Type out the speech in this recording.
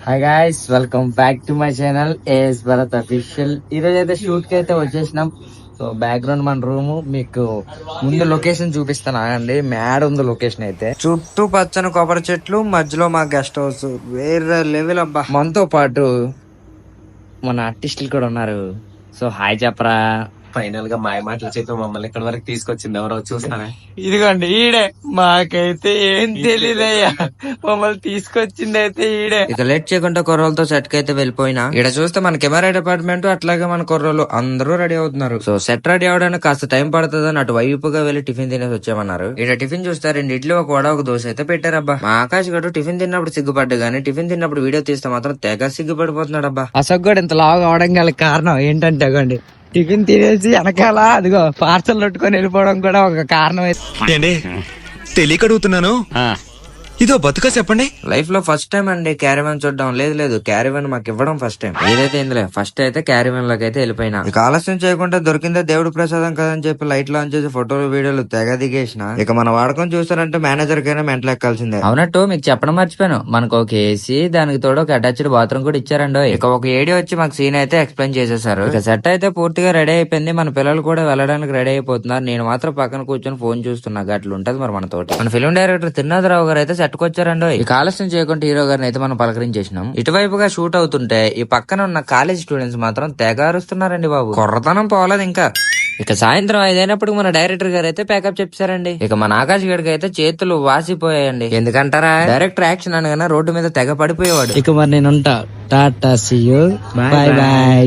Hi guys, welcome back to my channel AS Bharat official. ఈ రోజు అయితే షూట్ కి అయితే వచ్చేసినాం. సో బ్యాక్గ్రౌండ్ మన రూమ్ మీకు ముందు లొకేషన్ చూపిస్తాను ఆగండి. మ్యాడ్ ఉంది లొకేషన్ అయితే, చుట్టూ పచ్చని కొబ్బరి చెట్లు, మధ్యలో మా గెస్ట్ హౌస్. వేరే లెవెల్ అబ్బా. మనతో పాటు మన ఆర్టిస్టులు కూడా ఉన్నారు. సో హాయ్ చెప్పరా. ఫైనల్ గా మాయ మాటల చేతి మమ్మల్ని ఇక్కడ వరకు తీసుకొచ్చింది ఎవరో చూస్తారా? ఇదిగోండి ఈడే. మాకైతే ఏం తెలీదయ్యా, మమ్మల్ని తీసుకొచ్చింది అయితే ఈడే. ఇక లేట్ చేయకుండా కుర్రోలతో సెట్ కి అయితే వెళ్ళిపోయినా. ఇక్కడ చూస్తే మన కెమెరా డిపార్ట్మెంట్ అట్లాగే మన కుర్రోలు అందరూ రెడీ అవుతున్నారు. సో సెట్ రెడీ అవడానికి కాస్త టైం పడుతుందని అటు వైపుగా వెళ్ళి టిఫిన్ తినేసి వచ్చామన్నారు. ఇక్కడ టిఫిన్ చూస్తే 2 ఇడ్లీ, 1 వడ, 1 దోశ అయితే పెట్టారబ్బా. మా ఆకాశ్ గడు టిఫిన్ తిన్నప్పుడు సిగ్గుపడ్డా గానీ టిఫిన్ తిన్నప్పుడు వీడియో తీస్తే మాత్రం తెగ సిగ్గుపడిపోతున్నాడు అబ్బా. అసలు కూడా ఇంత లావుగా అవడం గల కారణం ఏంటంటే అగండి, టిఫిన్ తినేసి వెనకాల అదిగో పార్సల్ పట్టుకొని వెళ్ళిపోవడం కూడా ఒక కారణం. ఏంటి తెలియక అడుగుతున్నాను, ఇదో బతుక చెప్పండి. లైఫ్ లో ఫస్ట్ టైం అండి క్యారీవన్ చూడడం. లేదు క్యారీవన్ మాకు ఇవ్వడం ఫస్ట్ టైం. ఏదైతే ఇందులో ఫస్ట్ అయితే క్యారీవన్ లోకి అయితే వెళ్ళిపోయినా. ఇక ఆలస్యం చేయకుండా దొరికిందే దేవుడు ప్రసాదం కదని చెప్పి లైట్ లాంచ్ చేసి ఫోటోలు వీడియోలు తెగ దిగేసిన. ఇక మన వాడకం చూస్తారంటే మేనేజర్ కైనా మెంటల్ ఎక్కాల్సిందే. అవునట్టు మీకు చెప్పడం మర్చిపోయాను, మనకు ఒక ఏసీ, దానికి తోడు ఒక అటాచ్డ్ బాత్రూమ్ కూడా ఇచ్చారండి. ఇక ఒక ఏడీ వచ్చి మాకు సీన్ అయితే ఎక్స్ప్లెయిన్ చేసేసారు. ఇక సెట్ అయితే పూర్తిగా రెడీ అయిపోయింది. మన పిల్లలు కూడా వెళ్ళడానికి రెడీ అయిపోతున్నారు. నేను మాత్రం పక్కన కూర్చొని ఫోన్ చూస్తున్నా. అట్లా ఉంటది మరి మనతోటి. మన ఫిల్మ్ డైరెక్టర్ తిరునాథరావు గారు అయితే సెట్కి వచ్చారండి. ఆలస్యం చేయకుండా హీరో గారిని అయితే మనం పలకరించేసినాం. ఇటువైపుగా షూట్ అవుతుంటే ఈ పక్కన ఉన్న కాలేజ్ స్టూడెంట్స్ మాత్రం తెగ అరుస్తున్నారండి బాబు. కొర్రతనం పోలేదు ఇంకా. ఇక సాయంత్రం 5 అయినప్పుడు మన డైరెక్టర్ గారు అయితే ప్యాకప్ చెప్పారండి. ఇక మన ఆకాశ్ గడికి అయితే చేతులు వాసిపోయాయండి. ఎందుకంటారా, డైరెక్టర్ యాక్షన్ అనగానే రోడ్డు మీద తెగ పడిపోయేవాడు. ఇక మరి నేను ఉంటా. టాటా, సీ యూ, బై బై.